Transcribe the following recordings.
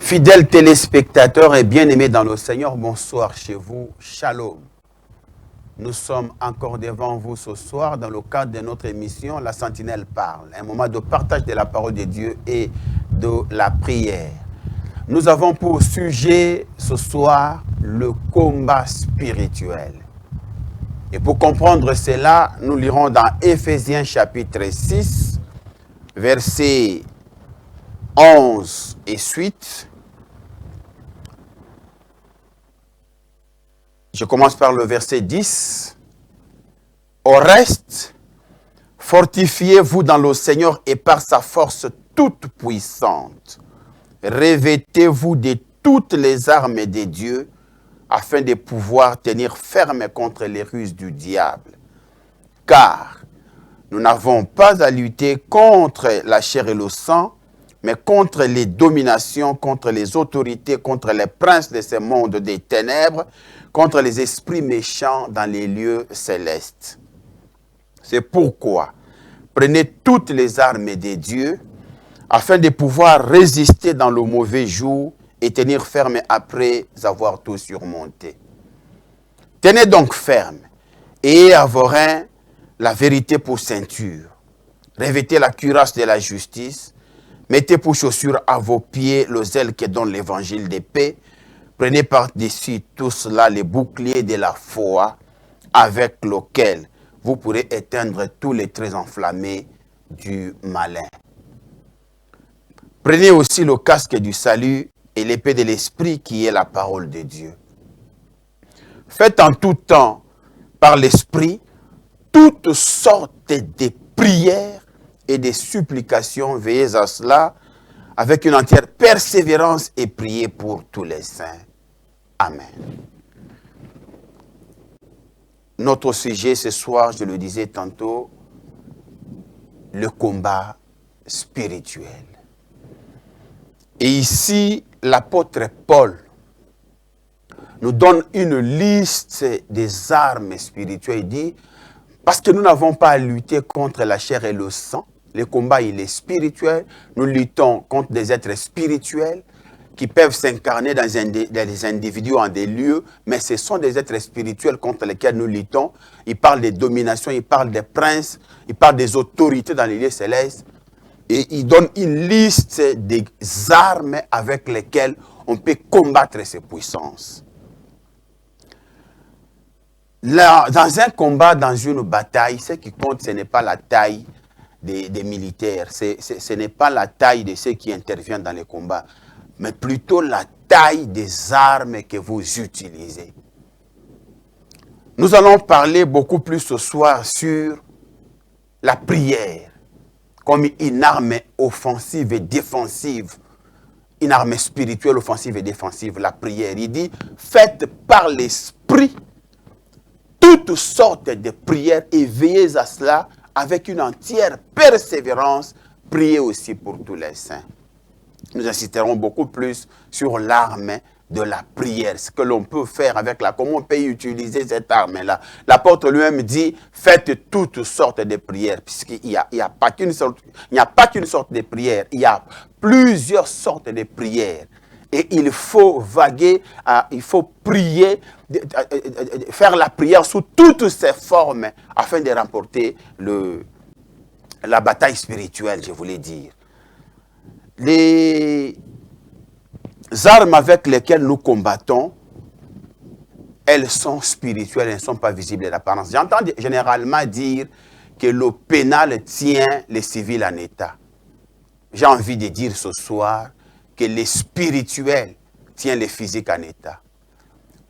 Fidèles téléspectateurs et bien-aimés dans le Seigneur, bonsoir chez vous, Shalom. Nous sommes encore devant vous ce soir dans le cadre de notre émission La Sentinelle parle, un moment de partage de la parole de Dieu et de la prière. Nous avons pour sujet ce soir le combat spirituel. Et pour comprendre cela, nous lirons dans Éphésiens chapitre 6, versets 11 et suite. Je commence par le verset 10. Au reste, fortifiez-vous dans le Seigneur et par sa force toute puissante. Revêtez-vous de toutes les armes de Dieu afin de pouvoir tenir ferme contre les ruses du diable. Car nous n'avons pas à lutter contre la chair et le sang, mais contre les dominations, contre les autorités, contre les princes de ce monde des ténèbres, contre les esprits méchants dans les lieux célestes. C'est pourquoi prenez toutes les armes de Dieu afin de pouvoir résister dans le mauvais jour et tenir ferme après avoir tout surmonté. Tenez donc ferme et à vos reins la vérité pour ceinture. Revêtez la cuirasse de la justice. Mettez pour chaussures à vos pieds le zèle qui donne l'évangile de paix. Prenez par-dessus tout cela les boucliers de la foi avec lequel vous pourrez éteindre tous les traits enflammés du malin. Prenez aussi le casque du salut et l'épée de l'esprit qui est la parole de Dieu. Faites en tout temps par l'esprit toutes sortes de prières et des supplications, veillez à cela avec une entière persévérance et priez pour tous les saints. Amen. Notre sujet ce soir, je le disais tantôt, le combat spirituel. Et ici, l'apôtre Paul nous donne une liste des armes spirituelles. Il dit, parce que nous n'avons pas à lutter contre la chair et le sang, le combat, il est spirituel. Nous luttons contre des êtres spirituels qui peuvent s'incarner dans des individus en des lieux, mais ce sont des êtres spirituels contre lesquels nous luttons. Il parle des dominations, il parle des princes, il parle des autorités dans les lieux célestes. Et il donne une liste des armes avec lesquelles on peut combattre ces puissances. Là, dans un combat, dans une bataille, ce qui compte, ce n'est pas la taille des militaires, ce n'est pas la taille de ceux qui interviennent dans les combats, mais plutôt la taille des armes que vous utilisez. Nous allons parler beaucoup plus ce soir sur la prière, comme une arme offensive et défensive, une arme spirituelle offensive et défensive, la prière. Il dit, faites par l'esprit toutes sortes de prières et veillez à cela avec une entière persévérance, priez aussi pour tous les saints. Nous insisterons beaucoup plus sur l'arme de la prière, ce que l'on peut faire avec la, comment on peut utiliser cette arme-là. L'apôtre lui-même dit, faites toutes sortes de prières, puisqu'il n'y a pas qu'une sorte de prière, il y a plusieurs sortes de prières. Et il faut vaguer, il faut prier, faire la prière sous toutes ses formes afin de remporter la bataille spirituelle, je voulais dire. Les armes avec lesquelles nous combattons, elles sont spirituelles, elles ne sont pas visibles à l'apparence. J'entends généralement dire que le pénal tient les civils en état. J'ai envie de dire ce soir que le spirituel tient le physique en état.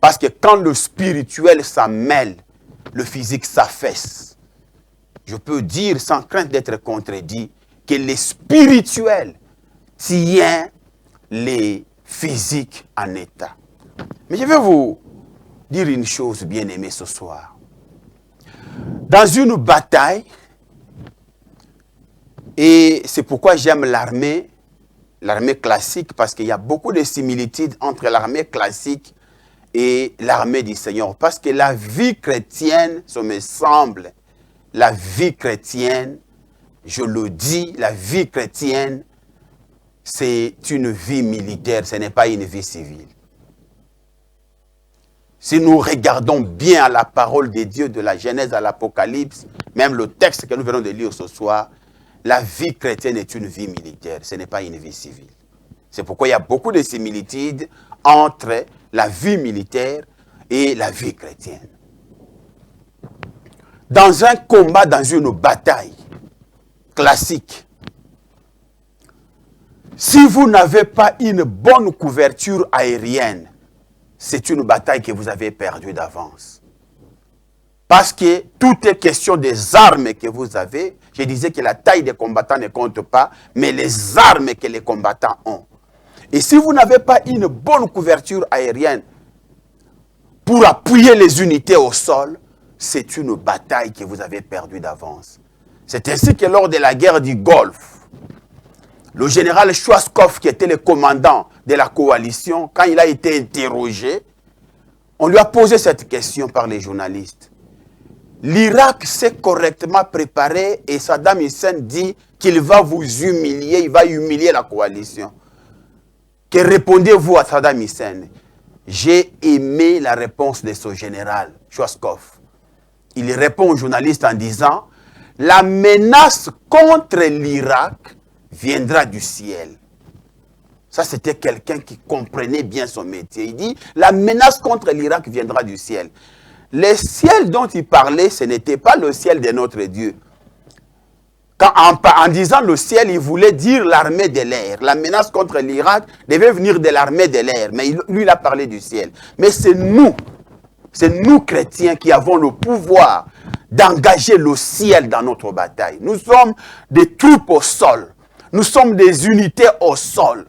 Parce que quand le spirituel s'en mêle, le physique s'affaisse. Je peux dire sans crainte d'être contredit que le spirituel tient les physiques en état. Mais je vais vous dire une chose, bien-aimés, ce soir. Dans une bataille, et c'est pourquoi j'aime l'armée classique, parce qu'il y a beaucoup de similitudes entre l'armée classique et l'armée du Seigneur. Parce que la vie chrétienne, ça me semble, la vie chrétienne, je le dis, la vie chrétienne c'est une vie militaire, ce n'est pas une vie civile. Si nous regardons bien à la parole de Dieu, de la Genèse à l'Apocalypse, même le texte que nous venons de lire ce soir, la vie chrétienne est une vie militaire, ce n'est pas une vie civile. C'est pourquoi il y a beaucoup de similitudes entre la vie militaire et la vie chrétienne. Dans un combat, dans une bataille classique, si vous n'avez pas une bonne couverture aérienne, c'est une bataille que vous avez perdue d'avance. Parce que tout est question des armes que vous avez. Je disais que la taille des combattants ne compte pas, mais les armes que les combattants ont. Et si vous n'avez pas une bonne couverture aérienne pour appuyer les unités au sol, c'est une bataille que vous avez perdue d'avance. C'est ainsi que lors de la guerre du Golfe, le général Schwarzkopf, qui était le commandant de la coalition, quand il a été interrogé, on lui a posé cette question par les journalistes. L'Irak s'est correctement préparé et Saddam Hussein dit qu'il va vous humilier, il va humilier la coalition. Que répondez-vous à Saddam Hussein? J'ai aimé la réponse de ce général, Schwarzkopf. Il répond aux journalistes en disant, la menace contre l'Irak viendra du ciel. Ça, c'était quelqu'un qui comprenait bien son métier. Il dit, la menace contre l'Irak viendra du ciel. Le ciel dont il parlait, ce n'était pas le ciel de notre Dieu. En disant le ciel, il voulait dire l'armée de l'air. La menace contre l'Irak devait venir de l'armée de l'air. Mais lui, il a parlé du ciel. Mais c'est nous chrétiens qui avons le pouvoir d'engager le ciel dans notre bataille. Nous sommes des troupes au sol. Nous sommes des unités au sol.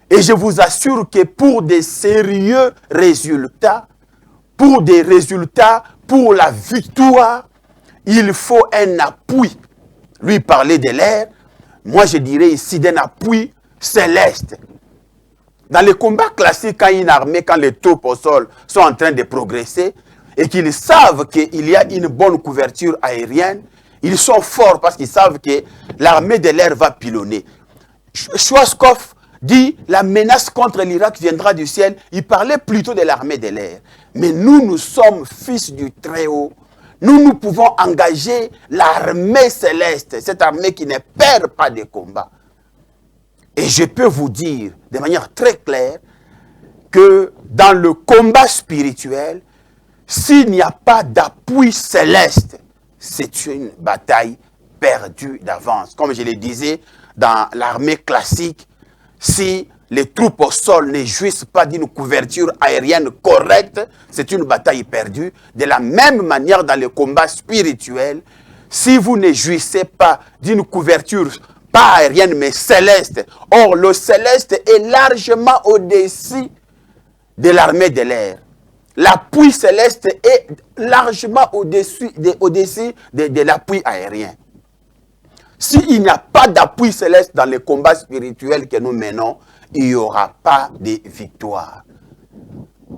Et je vous assure que pour des sérieux résultats, pour la victoire, il faut un appui. Lui parlait de l'air, moi je dirais ici d'un appui céleste. Dans les combats classiques, quand une armée, quand les troupes au sol sont en train de progresser, et qu'ils savent qu'il y a une bonne couverture aérienne, ils sont forts parce qu'ils savent que l'armée de l'air va pilonner. Schwarzkopf dit la menace contre l'Irak viendra du ciel. Il parlait plutôt de l'armée de l'air. Mais nous sommes fils du Très-Haut. Nous pouvons engager l'armée céleste, cette armée qui ne perd pas de combat. Et je peux vous dire de manière très claire que dans le combat spirituel, s'il n'y a pas d'appui céleste, c'est une bataille perdue d'avance. Comme je le disais, dans l'armée classique, si les troupes au sol ne jouissent pas d'une couverture aérienne correcte, c'est une bataille perdue. De la même manière, dans le combat spirituel, si vous ne jouissez pas d'une couverture, pas aérienne, mais céleste, or le céleste est largement au-dessus de l'armée de l'air. L'appui céleste est largement au-dessus de l'appui aérien. S'il n'y a pas d'appui céleste dans les combats spirituels que nous menons, il n'y aura pas de victoire.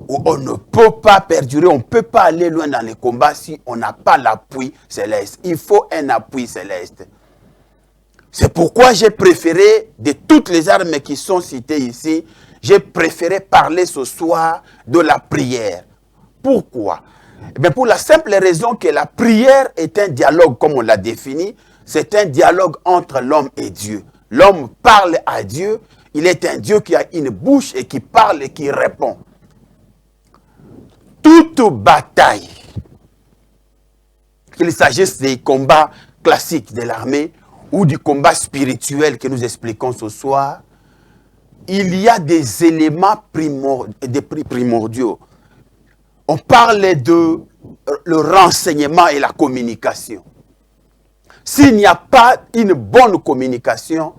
On ne peut pas perdurer, on ne peut pas aller loin dans les combats si on n'a pas l'appui céleste. Il faut un appui céleste. C'est pourquoi j'ai préféré, de toutes les armes qui sont citées ici, j'ai préféré parler ce soir de la prière. Pourquoi? Eh bien, pour la simple raison que la prière est un dialogue, comme on l'a défini, c'est un dialogue entre l'homme et Dieu. L'homme parle à Dieu, il est un Dieu qui a une bouche et qui parle et qui répond. Toute bataille, qu'il s'agisse des combats classiques de l'armée ou du combat spirituel que nous expliquons ce soir, il y a des éléments primordiaux. On parle de le renseignement et la communication. S'il n'y a pas une bonne communication,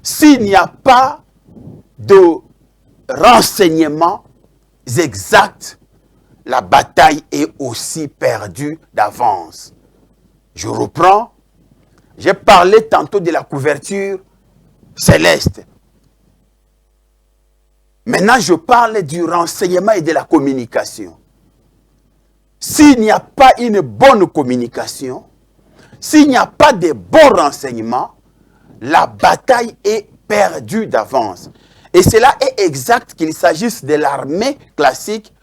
s'il n'y a pas de renseignements exacts, la bataille est aussi perdue d'avance. Je reprends. J'ai parlé tantôt de la couverture céleste. Maintenant, je parle du renseignement et de la communication. S'il n'y a pas une bonne communication, s'il n'y a pas de bons renseignements, la bataille est perdu d'avance. Et cela est exact qu'il s'agisse de l'armée classique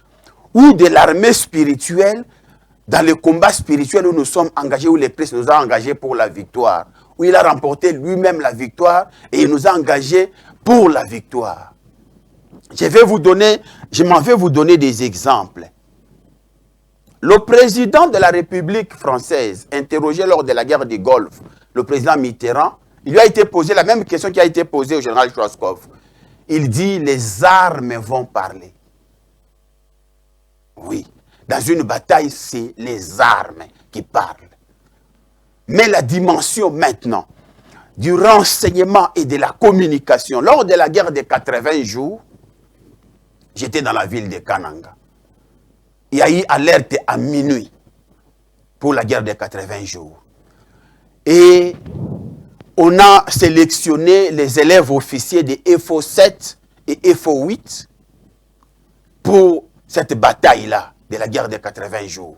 ou de l'armée spirituelle, dans le combat spirituel où nous sommes engagés, où le Christ nous a engagés pour la victoire, où il a remporté lui-même la victoire et il nous a engagés pour la victoire. Je m'en vais vous donner des exemples. Le président de la République française, interrogé lors de la guerre du Golfe, le président Mitterrand, il lui a été posé la même question qui a été posée au général Schwarzkopf. Il dit, les armes vont parler. Oui, dans une bataille, c'est les armes qui parlent. Mais la dimension maintenant du renseignement et de la communication, lors de la guerre des 80 jours, j'étais dans la ville de Kananga. Il y a eu alerte à minuit pour la guerre des 80 jours. Et on a sélectionné les élèves officiers de FO 7 et FO 8 pour cette bataille-là de la guerre des 80 jours.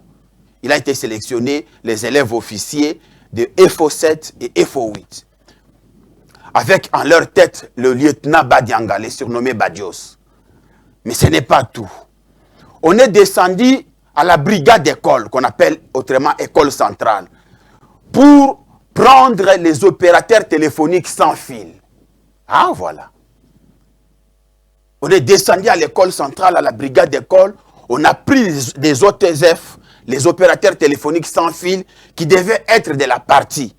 Il a été sélectionné les élèves officiers de FO 7 et FO 8. Avec en leur tête le lieutenant Badianga, les surnommé Badios. Mais ce n'est pas tout. On est descendu à la brigade d'école, qu'on appelle autrement école centrale, pour prendre les opérateurs téléphoniques sans fil. Ah, voilà. On est descendu à l'école centrale, à la brigade d'école, on a pris des OTF, les opérateurs téléphoniques sans fil, qui devaient être de la partie.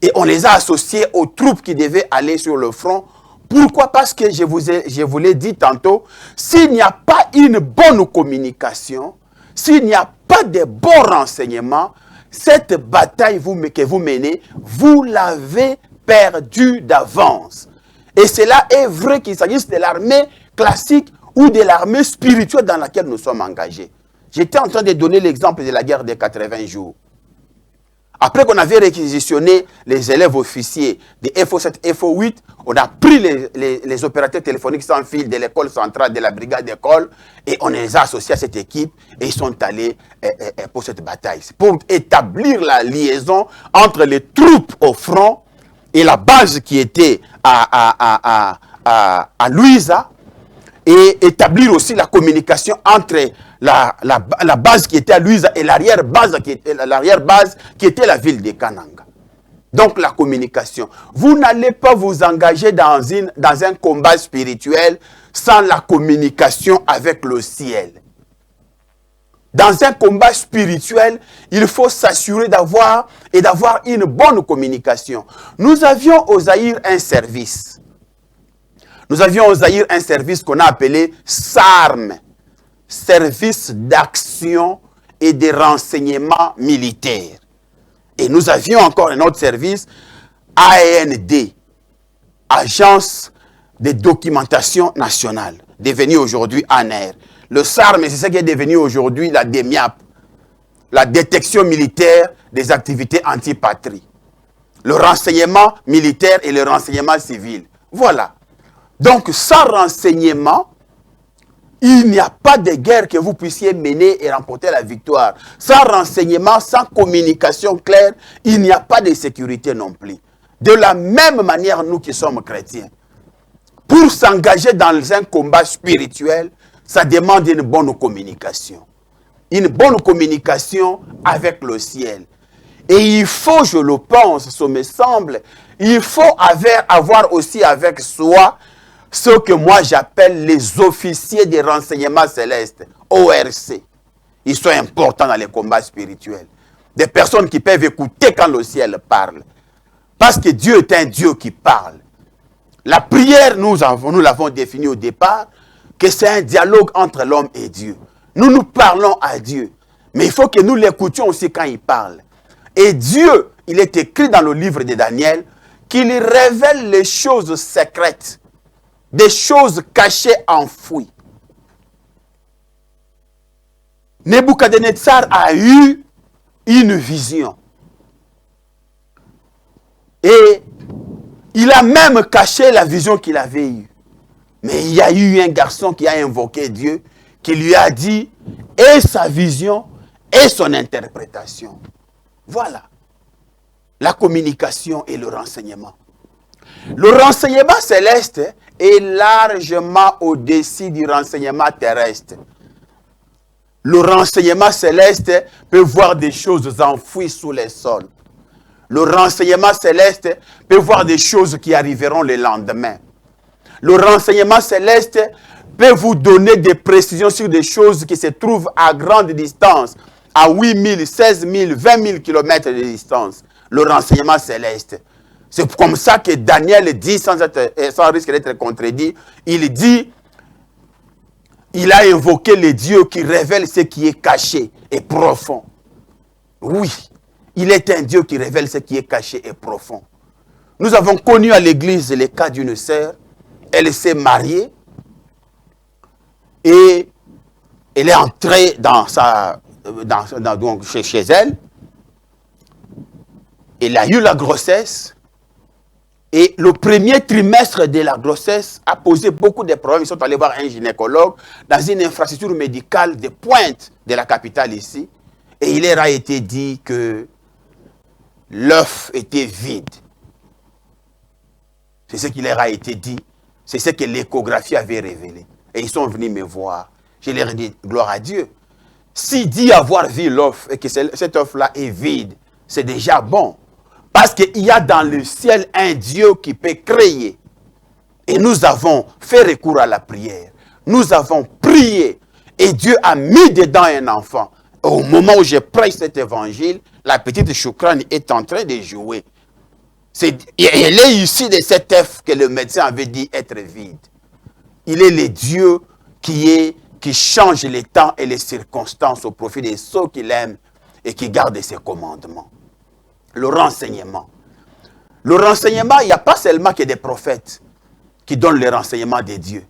Et on les a associés aux troupes qui devaient aller sur le front. Pourquoi? Parce que je vous l'ai dit tantôt, s'il n'y a pas une bonne communication, s'il n'y a pas de bons renseignements, cette bataille que vous menez, vous l'avez perdue d'avance. Et cela est vrai qu'il s'agisse de l'armée classique ou de l'armée spirituelle dans laquelle nous sommes engagés. J'étais en train de donner l'exemple de la guerre des 80 jours. Après qu'on avait réquisitionné les élèves officiers de FO7, FO8, on a pris les opérateurs téléphoniques sans fil de l'école centrale, de la brigade d'école, et on les a associés à cette équipe, et ils sont allés pour cette bataille. Pour établir la liaison entre les troupes au front et la base qui était à Louisa, et établir aussi la communication entre la base qui était à Louisa et l'arrière-base qui était la ville de Kananga. Donc la communication. Vous n'allez pas vous engager dans un combat spirituel sans la communication avec le ciel. Dans un combat spirituel, il faut s'assurer d'avoir une bonne communication. Nous avions au Zaïre un service. Nous avions au Zaïre un service qu'on a appelé SARM, Service d'action et de renseignement militaire. Et nous avions encore un autre service, AND, Agence de documentation nationale, devenu aujourd'hui ANR. Le SARM, c'est ce qui est devenu aujourd'hui la DEMIAP, la détection militaire des activités anti-patrie. Le renseignement militaire et le renseignement civil. Voilà. Donc, sans renseignement, il n'y a pas de guerre que vous puissiez mener et remporter la victoire. Sans renseignement, sans communication claire, il n'y a pas de sécurité non plus. De la même manière, nous qui sommes chrétiens, pour s'engager dans un combat spirituel, ça demande une bonne communication. Une bonne communication avec le ciel. Et il faut, je le pense, ce me semble, il faut avoir aussi avec soi ce que moi j'appelle les officiers des renseignements célestes, ORC. Ils sont importants dans les combats spirituels. Des personnes qui peuvent écouter quand le ciel parle. Parce que Dieu est un Dieu qui parle. La prière, nous l'avons défini au départ, que c'est un dialogue entre l'homme et Dieu. Nous parlons à Dieu. Mais il faut que nous l'écoutions aussi quand il parle. Et Dieu, il est écrit dans le livre de Daniel, qu'il révèle les choses secrètes. Des choses cachées, enfouies. Nebuchadnezzar a eu une vision. Et il a même caché la vision qu'il avait eue. Mais il y a eu un garçon qui a invoqué Dieu, qui lui a dit, et sa vision, et son interprétation. Voilà. La communication et le renseignement. Le renseignement céleste est largement au-dessus du renseignement terrestre. Le renseignement céleste peut voir des choses enfouies sous les sols. Le renseignement céleste peut voir des choses qui arriveront le lendemain. Le renseignement céleste peut vous donner des précisions sur des choses qui se trouvent à grande distance, à 8 000, 16 000, 20 000 km de distance. Le renseignement céleste. C'est comme ça que Daniel dit, sans risque d'être contredit, il dit, il a invoqué les dieux qui révèlent ce qui est caché et profond. Oui, il est un Dieu qui révèle ce qui est caché et profond. Nous avons connu à l'église le cas d'une sœur. Elle s'est mariée et elle est entrée donc chez elle. Elle a eu la grossesse. Et le premier trimestre de la grossesse a posé beaucoup de problèmes. Ils sont allés voir un gynécologue dans une infrastructure médicale de pointe de la capitale ici. Et il leur a été dit que l'œuf était vide. C'est ce qui leur a été dit. C'est ce que l'échographie avait révélé. Et ils sont venus me voir. Je leur ai dit, gloire à Dieu. S'il dit avoir vu l'œuf et que cet œuf-là est vide, c'est déjà bon. Parce qu'il y a dans le ciel un Dieu qui peut créer. Et nous avons fait recours à la prière. Nous avons prié. Et Dieu a mis dedans un enfant. Au moment où je prêche cet évangile, la petite Choukran est en train de jouer. Elle est issue de cet œuf que le médecin avait dit être vide. Il est le Dieu qui change les temps et les circonstances au profit de ceux qu'il aime et qui gardent ses commandements. Le renseignement. Le renseignement, il n'y a pas seulement que des prophètes qui donnent les renseignements de Dieu.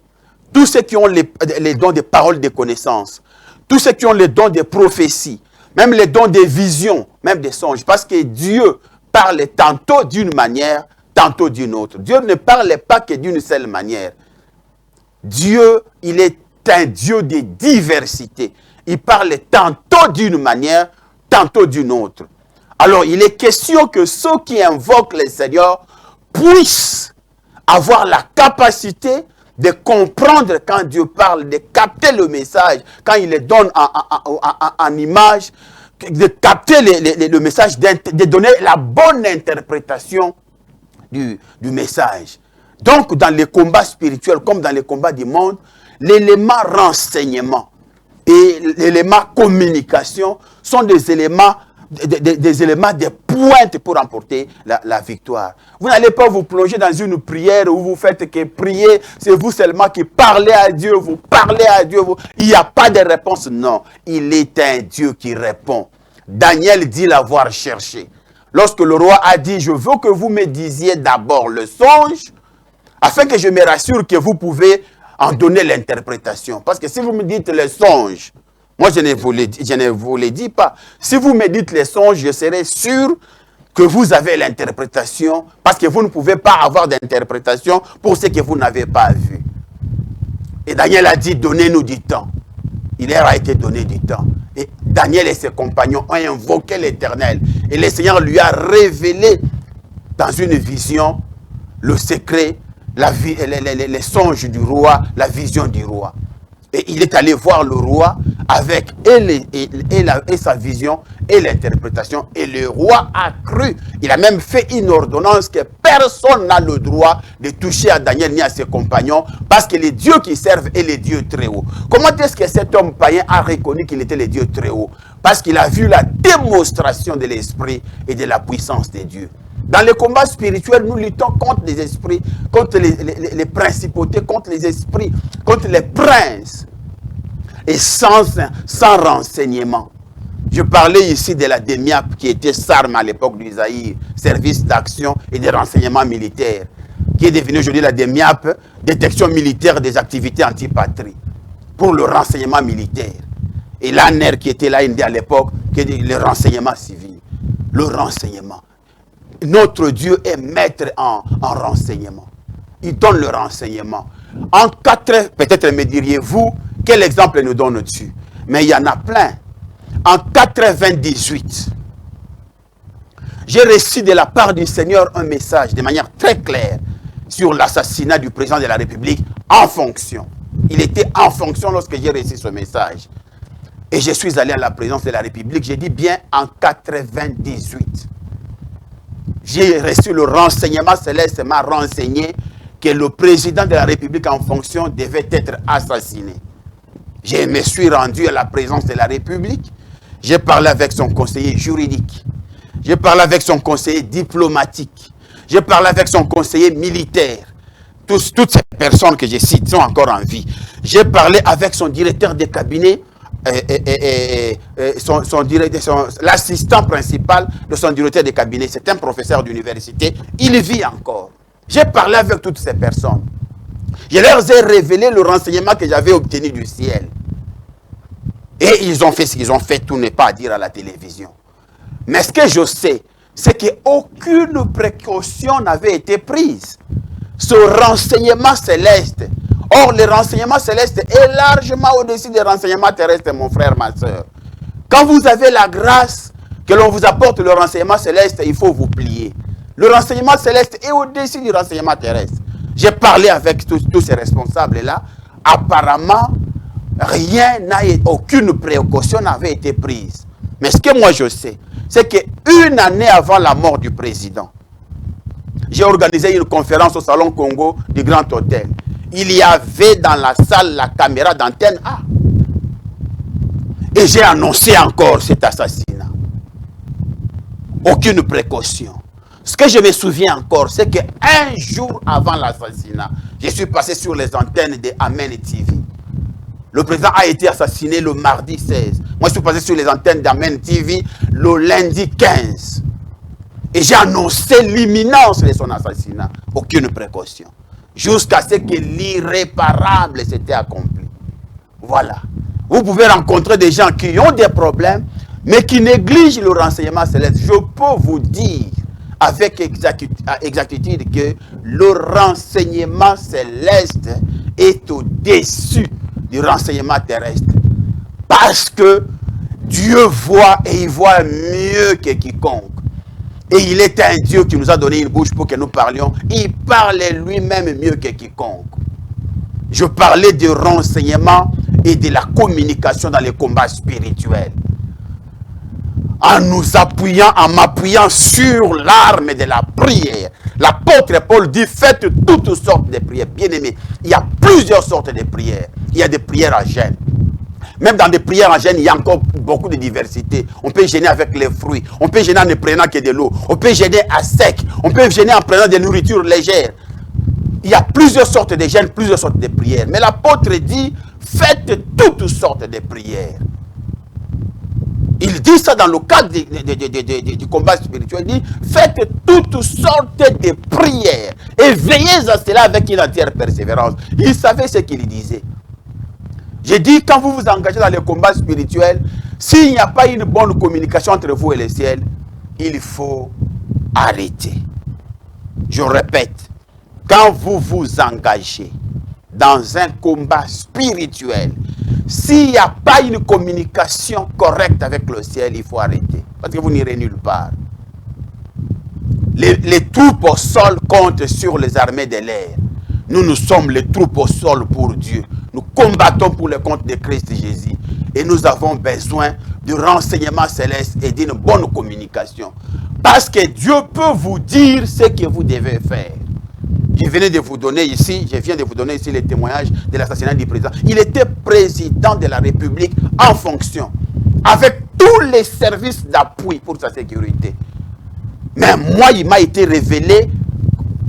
Tous ceux qui ont les dons des paroles de connaissance, tous ceux qui ont les dons des prophéties, même les dons des visions, même des songes, parce que Dieu parle tantôt d'une manière, tantôt d'une autre. Dieu ne parle pas que d'une seule manière. Dieu, il est un Dieu de diversité. Il parle tantôt d'une manière, tantôt d'une autre. Alors, il est question que ceux qui invoquent le Seigneur puissent avoir la capacité de comprendre quand Dieu parle, de capter le message, quand il le donne en image, de capter le message, de donner la bonne interprétation du message. Donc, dans les combats spirituels, comme dans les combats du monde, l'élément renseignement et l'élément communication sont des éléments de pointe pour remporter la victoire. Vous n'allez pas vous plonger dans une prière où vous faites que prier, c'est vous seulement qui parlez à Dieu, vous parlez à Dieu. Il n'y a pas de réponse, non. Il est un Dieu qui répond. Daniel dit l'avoir cherché. Lorsque le roi a dit, je veux que vous me disiez d'abord le songe, afin que je me rassure que vous pouvez en donner l'interprétation. Parce que si vous me dites le songe, moi, je ne vous le dis pas. Si vous me dites les songes, je serai sûr que vous avez l'interprétation, parce que vous ne pouvez pas avoir d'interprétation pour ce que vous n'avez pas vu. Et Daniel a dit, donnez-nous du temps. Il leur a été donné du temps. Et Daniel et ses compagnons ont invoqué l'Éternel. Et le Seigneur lui a révélé dans une vision le secret, les songes du roi, la vision du roi. Et il est allé voir le roi avec et sa vision et l'interprétation. Et le roi a cru. Il a même fait une ordonnance que personne n'a le droit de toucher à Daniel ni à ses compagnons, parce que les dieux qui servent est le Dieu très haut. Comment est-ce que cet homme païen a reconnu qu'il était le Dieu très haut? Parce qu'il a vu la démonstration de l'esprit et de la puissance de Dieu. Dans les combats spirituels, nous luttons contre les esprits, contre les principautés, contre les esprits, contre les princes. Et sans renseignement. Je parlais ici de la DEMIAP qui était SARM à l'époque d'Isaïe, service d'action et de renseignement militaire, qui est devenu aujourd'hui la DEMIAP, détection militaire des activités anti-patrie, pour le renseignement militaire. Et l'ANER qui était là à l'époque, qui est le renseignement civil. Le renseignement. Notre Dieu est maître en renseignement. Il donne le renseignement. En 4, peut-être me diriez-vous, quel exemple nous donne-tu? Mais il y en a plein. En 98, j'ai reçu de la part du Seigneur un message de manière très claire. sur l'assassinat du président de la République en fonction. Il était en fonction lorsque j'ai reçu ce message. Et je suis allé à la présidence de la République, j'ai dit bien en 98. J'ai reçu le renseignement céleste, m'a renseigné que le président de la République en fonction devait être assassiné. Je me suis rendu à la présidence de la République, j'ai parlé avec son conseiller juridique, j'ai parlé avec son conseiller diplomatique, j'ai parlé avec son conseiller militaire. Toutes ces personnes que je cite sont encore en vie. J'ai parlé avec son directeur de cabinet, l'assistant principal de son directeur de cabinet. C'est un professeur d'université. Il vit encore. J'ai parlé avec toutes ces personnes. Je leur ai révélé le renseignement que j'avais obtenu du ciel. Et ils ont fait ce qu'ils ont fait. Tout n'est pas à dire à la télévision. Mais ce que je sais, c'est qu'aucune précaution n'avait été prise. Ce renseignement céleste. Or, le renseignement céleste est largement au-dessus des renseignements terrestres, mon frère, ma soeur. Quand vous avez la grâce que l'on vous apporte le renseignement céleste, il faut vous plier. Le renseignement céleste est au-dessus du renseignement terrestre. J'ai parlé avec tous ces responsables-là. Apparemment, aucune précaution n'avait été prise. Mais ce que moi je sais, c'est qu'une année avant la mort du président, j'ai organisé une conférence au Salon Congo du Grand Hôtel. Il y avait dans la salle la caméra d'antenne A. Et j'ai annoncé encore cet assassinat. Aucune précaution. Ce que je me souviens encore, c'est qu'un jour avant l'assassinat, je suis passé sur les antennes de Amen TV. Le président a été assassiné le mardi 16. Moi, je suis passé sur les antennes d'Amen TV le lundi 15. Et j'ai annoncé l'imminence de son assassinat. Aucune précaution. Jusqu'à ce que l'irréparable s'était accompli. Voilà. Vous pouvez rencontrer des gens qui ont des problèmes, mais qui négligent le renseignement céleste. Je peux vous dire avec exactitude que le renseignement céleste est au-dessus du renseignement terrestre. Parce que Dieu voit et il voit mieux que quiconque. Et il est un Dieu qui nous a donné une bouche pour que nous parlions. Il parle lui-même mieux que quiconque. Je parlais du renseignement et de la communication dans les combats spirituels. En nous appuyant, en m'appuyant sur l'arme de la prière. L'apôtre Paul dit, faites toutes sortes de prières. Bien aimé, il y a plusieurs sortes de prières. Il y a des prières à jeûne. Même dans des prières en jeûne, il y a encore beaucoup de diversité. On peut jeûner avec les fruits. On peut jeûner en ne prenant que de l'eau. On peut jeûner à sec. On peut jeûner en prenant des nourritures légères. Il y a plusieurs sortes de jeûnes, plusieurs sortes de prières. Mais l'apôtre dit, faites toutes sortes de prières. Il dit ça dans le cadre du combat spirituel. Il dit, faites toutes sortes de prières. Et veillez à cela avec une entière persévérance. Il savait ce qu'il disait. J'ai dit, quand vous vous engagez dans les combats spirituels, s'il n'y a pas une bonne communication entre vous et le ciel, il faut arrêter. Je répète, quand vous vous engagez dans un combat spirituel, s'il n'y a pas une communication correcte avec le ciel, il faut arrêter. Parce que vous n'irez nulle part. Les troupes au sol comptent sur les armées de l'air. Nous sommes les troupes au sol pour Dieu. Nous combattons pour le compte de Christ Jésus. Et nous avons besoin du renseignement céleste et d'une bonne communication. Parce que Dieu peut vous dire ce que vous devez faire. Je viens de vous donner ici les témoignages de l'assassinat du président. Il était président de la République en fonction, avec tous les services d'appui pour sa sécurité. Mais moi, il m'a été révélé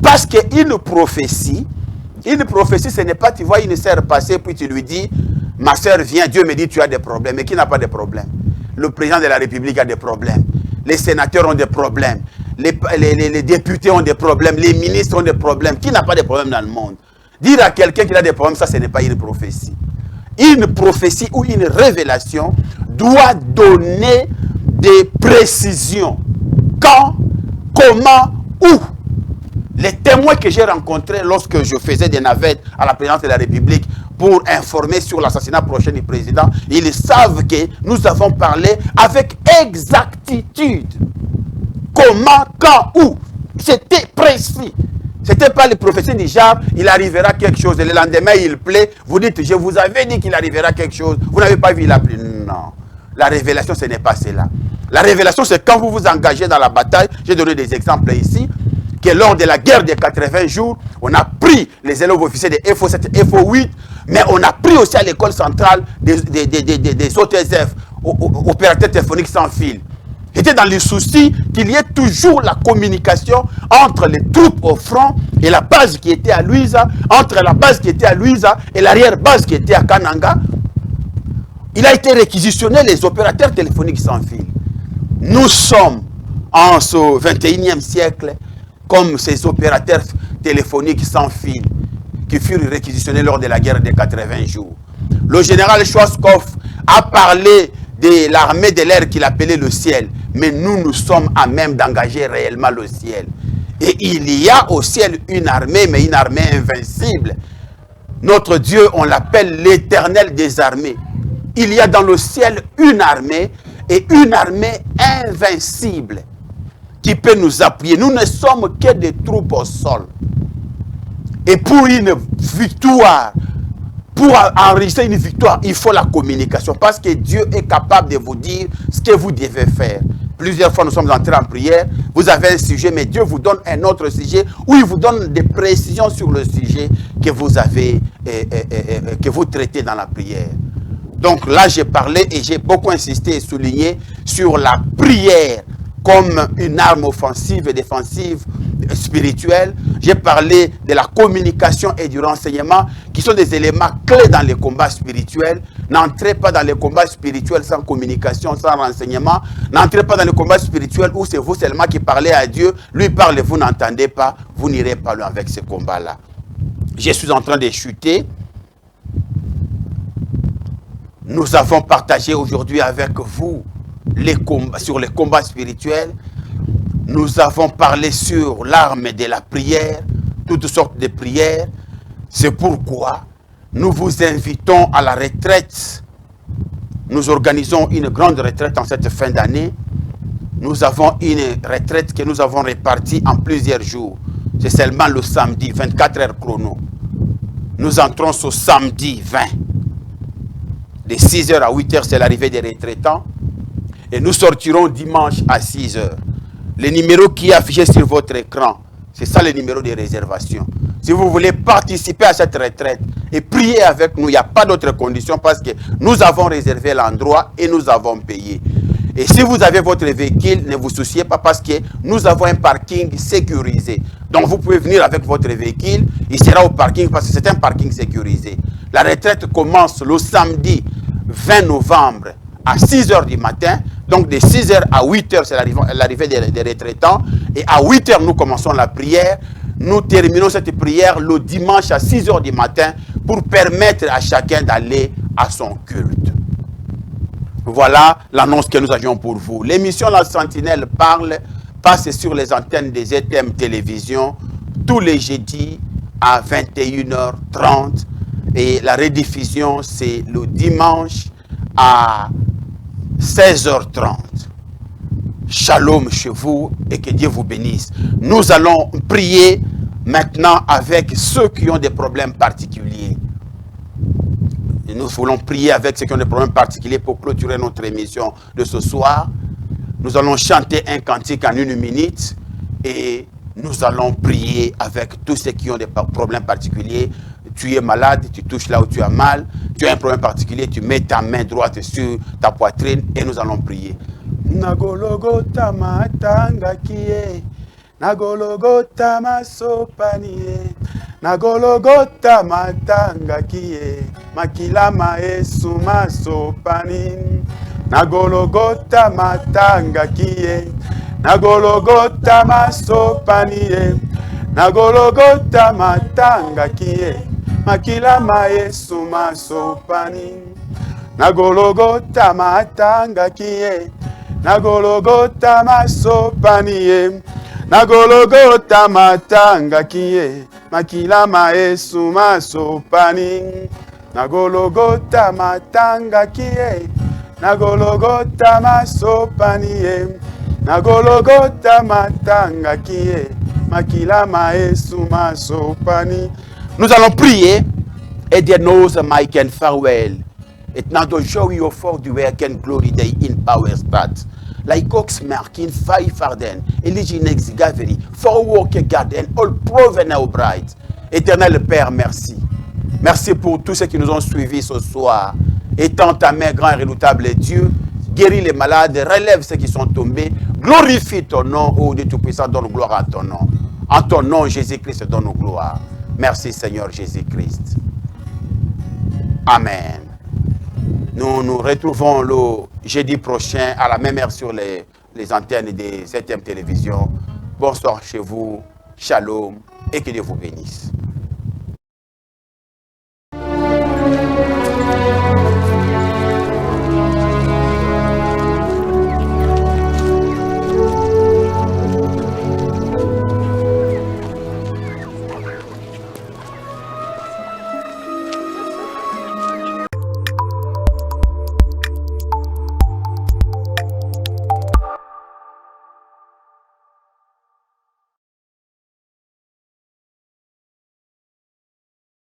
parce qu'une prophétie, ce n'est pas, tu vois une sœur passer, puis tu lui dis, ma sœur vient, Dieu me dit, tu as des problèmes. Mais qui n'a pas de problèmes? Le président de la République a des problèmes. Les sénateurs ont des problèmes. Les députés ont des problèmes. Les ministres ont des problèmes. Qui n'a pas de problèmes dans le monde? Dire à quelqu'un qu'il a des problèmes, ça, ce n'est pas une prophétie. Une prophétie ou une révélation doit donner des précisions. Quand, comment, où. Les témoins que j'ai rencontrés lorsque je faisais des navettes à la présidence de la République pour informer sur l'assassinat prochain du président, ils savent que nous avons parlé avec exactitude. Comment, quand, où. C'était précis. Ce n'était pas les prophéties du genre, il arrivera quelque chose. Et le lendemain, il plaît. Vous dites, je vous avais dit qu'il arrivera quelque chose. Vous n'avez pas vu, il a plu. Non. La révélation, ce n'est pas cela. La révélation, c'est quand vous vous engagez dans la bataille. J'ai donné des exemples ici. Que lors de la guerre des 80 jours, on a pris les élèves officiers de FO7, FO8, mais on a pris aussi à l'école centrale des OTSF, opérateurs téléphoniques sans fil. Était dans le souci qu'il y ait toujours la communication entre les troupes au front et la base qui était à Luiza, entre la base qui était à Luiza et l'arrière-base qui était à Kananga. Il a été réquisitionné les opérateurs téléphoniques sans fil. Nous sommes en ce 21e siècle comme ces opérateurs téléphoniques sans fil qui furent réquisitionnés lors de la guerre des 80 jours. Le général Schwarzkopf a parlé de l'armée de l'air qu'il appelait le ciel. Mais nous sommes à même d'engager réellement le ciel. Et il y a au ciel une armée, mais une armée invincible. Notre Dieu, on l'appelle l'Éternel des armées. Il y a dans le ciel une armée, et une armée invincible qui peut nous appuyer. Nous ne sommes que des troupes au sol. Et pour une victoire, pour enregistrer une victoire, il faut la communication. Parce que Dieu est capable de vous dire ce que vous devez faire. Plusieurs fois, nous sommes entrés en prière. Vous avez un sujet, mais Dieu vous donne un autre sujet, où il vous donne des précisions sur le sujet que vous avez, que vous traitez dans la prière. Donc là, j'ai parlé et j'ai beaucoup insisté et souligné sur la prière comme une arme offensive et défensive spirituelle. J'ai parlé de la communication et du renseignement qui sont des éléments clés dans les combats spirituels. N'entrez pas dans les combats spirituels sans communication, sans renseignement. N'entrez pas dans les combats spirituels où c'est vous seulement qui parlez à Dieu. Lui parle et vous n'entendez pas. Vous n'irez pas loin avec ce combat-là. Je suis en train de chuter. Nous avons partagé aujourd'hui avec vous sur les combats spirituels. Nous avons parlé sur l'arme de la prière, toutes sortes de prières. C'est pourquoi nous vous invitons à la retraite. Nous organisons une grande retraite en cette fin d'année. Nous avons une retraite que nous avons répartie en plusieurs jours. C'est seulement le samedi, 24 heures chrono. Nous entrons ce samedi 20. De 6h à 8h, c'est l'arrivée des retraitants. Et nous sortirons dimanche à 6h. Le numéro qui est affiché sur votre écran, c'est ça le numéro de réservation. Si vous voulez participer à cette retraite et prier avec nous, il n'y a pas d'autre condition parce que nous avons réservé l'endroit et nous avons payé. Et si vous avez votre véhicule, ne vous souciez pas parce que nous avons un parking sécurisé. Donc vous pouvez venir avec votre véhicule, il sera au parking parce que c'est un parking sécurisé. La retraite commence le samedi 20 novembre à 6h du matin. Donc de 6h à 8h, c'est l'arrivée des retraitants. Et à 8h, nous commençons la prière. Nous terminons cette prière le dimanche à 6h du matin pour permettre à chacun d'aller à son culte. Voilà l'annonce que nous avions pour vous. L'émission La Sentinelle parle passe sur les antennes des ETM Télévision tous les jeudis à 21h30. Et la rediffusion, c'est le dimanche à 16h30. Shalom chez vous et que Dieu vous bénisse. Nous allons prier maintenant avec ceux qui ont des problèmes particuliers. Et nous voulons prier avec ceux qui ont des problèmes particuliers pour clôturer notre émission de ce soir. Nous allons chanter un cantique en 1 minute et nous allons prier avec tous ceux qui ont des problèmes particuliers. Tu es malade, tu touches là où tu as mal. Tu as un problème particulier, tu mets ta main droite sur ta poitrine et nous allons prier. Nagologota matanga kie, Nagologota masopanie, Nagologota matanga kie, Makilama esu masopani, Nagologota matanga kie, Nagologota masopanie, Nagologota matanga kie, Makilama esu masopani, Nagologota matanga kie, Nagologota masopanie, Nagologota matanga kie, Makilama esu masopani, Nagologota matanga kie, Nagologota masopanie, Nagologota matanga kie, Makila Maesuma Sopani. Nous allons prier et dire nos Mike and farewell. Et now the joy of for the work and glory day in power start. Like Ox Markin, Five Farden, Eliginex Gavery, For Walk Garden, All Proven Bright. Éternel Père, merci. Merci pour tous ceux qui nous ont suivis ce soir. Étends ta main, grand et redoutable Dieu. Guéris les malades, relève ceux qui sont tombés. Glorifie ton nom, ô Dieu Tout-Puissant, donne gloire à ton nom. En ton nom, Jésus-Christ, donne gloire. Merci Seigneur Jésus-Christ. Amen. Nous nous retrouvons le jeudi prochain à la même heure sur les antennes des 7e télévision. Bonsoir chez vous, shalom et que Dieu vous bénisse.